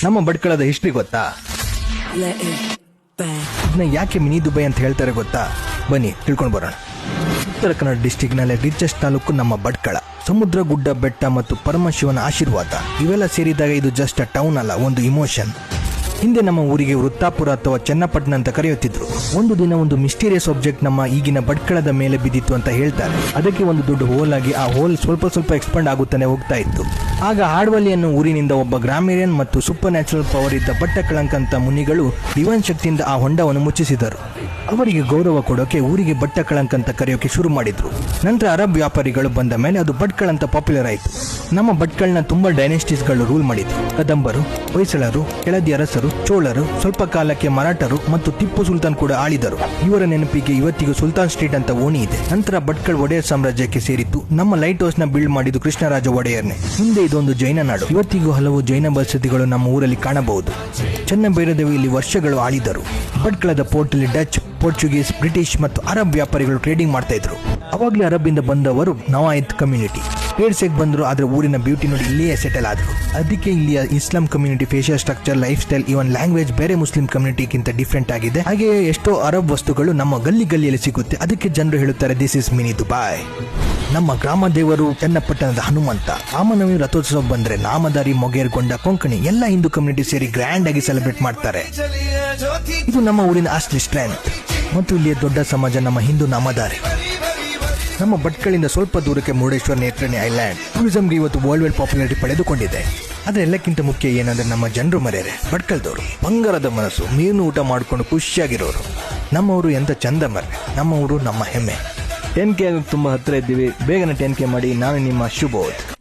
ನಮ್ಮ ಭಟ್ಕಳದ ಹಿಸ್ಟ್ರಿ ಗೊತ್ತಾ? ಇದನ್ನ ಯಾಕೆ ಮಿನಿ ದುಬೈ ಅಂತ ಹೇಳ್ತಾರೆ ಗೊತ್ತಾ? ಬನ್ನಿ ತಿಳ್ಕೊಂಡು ಬರೋಣ. ಉತ್ತರ ಕನ್ನಡ ಡಿಸ್ಟಿಕ್ ನಲ್ಲಿ ರಿಚೆಸ್ಟ್ ತಾಲೂಕು ನಮ್ಮ ಭಟ್ಕಳ. ಸಮುದ್ರ, ಗುಡ್ಡ, ಬೆಟ್ಟ ಮತ್ತು ಪರಮಶಿವನ ಆಶೀರ್ವಾದ ಇವೆಲ್ಲ ಸೇರಿದಾಗ ಇದು ಜಸ್ಟ್ ಅ ಟೌನ್ ಅಲ್ಲ, ಒಂದು ಇಮೋಷನ್. ಹಿಂದೆ ನಮ್ಮ ಊರಿಗೆ ವೃತ್ತಾಪುರ ಅಥವಾ ಚನ್ನಪಟ್ಟಣ ಅಂತ ಕರೆಯುತ್ತಿದ್ರು. ಒಂದು ದಿನ ಒಂದು ಮಿಸ್ಟೀರಿಯಸ್ ಆಬ್ಜೆಕ್ಟ್ ನಮ್ಮ ಈಗಿನ ಭಟ್ಕಳದ ಮೇಲೆ ಬಿದ್ದಿತ್ತು ಅಂತ ಹೇಳ್ತಾರೆ. ಅದಕ್ಕೆ ಒಂದು ದೊಡ್ಡ ಹೋಲ್ ಆಗಿ ಆ ಹೋಲ್ ಸ್ವಲ್ಪ ಎಕ್ಸ್ಪಾಂಡ್ ಆಗುತ್ತಾನೆ ಹೋಗ್ತಾ ಇತ್ತು. ಆಗ ಹಾಡ್ವಳ್ಳಿ ಅನ್ನೋ ಊರಿನಿಂದ ಒಬ್ಬ ಗ್ರಾಮೀಣನ್ ಮತ್ತು ಸೂಪರ್ ನ್ಯಾಚುರಲ್ ಪವರ್ ಇದ್ದ ಭಟ್ಟಕಳಂಕ ಅಂತ ಮುನಿಗಳು ಡಿವೈನ್ ಶಕ್ತಿಯಿಂದ ಆ ಹೊಂಡವನ್ನು ಮುಚ್ಚಿಸಿದರು. ಅವರಿಗೆ ಗೌರವ ಕೊಡೋಕೆ ಊರಿಗೆ ಭಟ್ಟಕಳಂಕ ಅಂತ ಕರೆಯೋಕೆ ಶುರು ಮಾಡಿದ್ರು. ನಂತರ ಅರಬ್ ವ್ಯಾಪಾರಿಗಳು ಬಂದ ಮೇಲೆ ಅದು ಭಟ್ಕಳ ಅಂತ ಪಾಪ್ಯುಲರ್ ಆಯಿತು. ನಮ್ಮ ಭಟ್ಕಳನ ತುಂಬಾ ಡೈನೆಸ್ಟೀಸ್ಗಳು ರೂಲ್ ಮಾಡಿದ್ರು. ಕದಂಬರು, ಹೊಯ್ಸಳರು, ಕೆಳದಿ ಅರಸರು, ಚೋಳರು, ಸ್ವಲ್ಪ ಕಾಲಕ್ಕೆ ಮರಾಠರು ಮತ್ತು ಟಿಪ್ಪು ಸುಲ್ತಾನ್ ಕೂಡ ಆಳಿದರು. ಇವರ ನೆನಪಿಗೆ ಇವತ್ತಿಗೂ ಸುಲ್ತಾನ್ ಸ್ಟ್ರೀಟ್ ಅಂತ ಓಣಿ ಇದೆ. ನಂತರ ಭಟ್ಕಳ ಒಡೆಯರ್ ಸಾಮ್ರಾಜ್ಯಕ್ಕೆ ಸೇರಿತ್ತು. ನಮ್ಮ ಲೈಟ್ ಹೌಸ್ ನ ಬಿಲ್ಡ್ ಮಾಡಿದ್ದು ಕೃಷ್ಣರಾಜ ಒಡೆಯರ್ನೇ. ಹಿಂದೆ ಇದೊಂದು ಜೈನ ನಾಡು. ಇವತ್ತಿಗೂ ಹಲವು ಜೈನ ಬಸದಿಗಳು ನಮ್ಮ ಊರಲ್ಲಿ ಕಾಣಬಹುದು. ಚೆನ್ನಭೈರದೇವಿ ಇಲ್ಲಿ ವರ್ಷಗಳು ಆಳಿದರು. ಭಟ್ಕಳದ ಪೋರ್ಟ್ ಅಲ್ಲಿ ಡಚ್, ಪೋರ್ಚುಗೀಸ್, ಬ್ರಿಟಿಷ್ ಮತ್ತು ಅರಬ್ ವ್ಯಾಪಾರಿಗಳು ಟ್ರೇಡಿಂಗ್ ಮಾಡ್ತಾ ಇದ್ರು. ಅವಾಗಲೇ ಅರಬ್ ಇಂದ ಬಂದವರು ನವಾಯಿತ್ ಕಮ್ಯುನಿಟಿ ಟ್ರೇಡ್ಸ್ ಬಂದ್ರು. ಆದ್ರೆ ಊರಿನ ಬ್ಯೂಟಿ ನೋಡಿ ಇಲ್ಲಿಯೇ ಸೆಟಲ್ ಆದ್ರು. ಅದಕ್ಕೆ ಇಲ್ಲಿಯ ಇಸ್ಲಾಂ community facial structure, life style, even language ಬೇರೆ ಮುಸ್ಲಿಂ ಕಮ್ಯುನಿಟಿಗಿಂತ ಡಿಫ್ರೆಂಟ್ ಆಗಿದೆ. ಹಾಗೆ ಎಷ್ಟೋ ಅರಬ್ ವಸ್ತುಗಳು ನಮ್ಮ ಗಲ್ಲಿಯಲ್ಲಿ ಸಿಗುತ್ತೆ. ಅದಕ್ಕೆ ಜನರು ಹೇಳುತ್ತಾರೆ ದಿಸ್ ಇಸ್ ಮಿನಿ ದುಬೈ. ನಮ್ಮ ಗ್ರಾಮ ದೇವರು ಚನ್ನಪಟ್ಟಣದ ಹನುಮಂತ. ರಾಮನವಮಿ ರಥೋತ್ಸವ ಬಂದ್ರೆ ನಾಮದಾರಿ, ಮೊಗೇರ್ಗೊಂಡ, ಕೊಂಕಣಿ ಎಲ್ಲ ಹಿಂದೂ ಕಮ್ಯುನಿಟಿ ಸೇರಿ ಗ್ರ್ಯಾಂಡ್ ಆಗಿ ಸೆಲೆಬ್ರೇಟ್ ಮಾಡ್ತಾರೆ. ಇದು ನಮ್ಮ ಊರಿನ ಅಸ್ಲಿ ಸ್ಟ್ರೆಂತ್. ಮತ್ತು ಇಲ್ಲಿಯ ದೊಡ್ಡ ಸಮಾಜ ನಮ್ಮ ಹಿಂದೂ ನಾಮದಾರಿ. ನಮ್ಮ ಭಟ್ಕಳಿಂದ ಸ್ವಲ್ಪ ದೂರಕ್ಕೆ ಮುರುಡೇಶ್ವರ ನೇತ್ರಾಣಿ ಐಲ್ಯಾಂಡ್ ಟೂರಿಸಂಗೆ ಇವತ್ತು ವರ್ಲ್ಡ್ ವೈಡ್ ಪಾಪ್ಯುಲಾರಿಟಿ ಪಡೆದುಕೊಂಡಿದೆ. ಆದ್ರೆ ಎಲ್ಲಕ್ಕಿಂತ ಮುಖ್ಯ ಏನಂದ್ರೆ ನಮ್ಮ ಜನರು ಮರ್ಯಾರೆ. ಭಟ್ಕಳದವರು ಬಂಗಾರದ ಮನಸ್ಸು, ಮೀನು ಊಟ ಮಾಡ್ಕೊಂಡು ಖುಷಿಯಾಗಿರೋರು. ನಮ್ಮ ಊರು ಎಂತ ಚಂದ ಮರ್ರೆ. ನಮ್ಮ ಊರು ನಮ್ಮ ಹೆಮ್ಮೆ. 10K ಆಗೋಕೆ ತುಂಬಾ ಹತ್ರ ಇದ್ದೀವಿ. ಬೇಗನೆ 10K ಮಾಡಿ. ನಾನು ನಿಮ್ಮ ಶುಭೋದ್.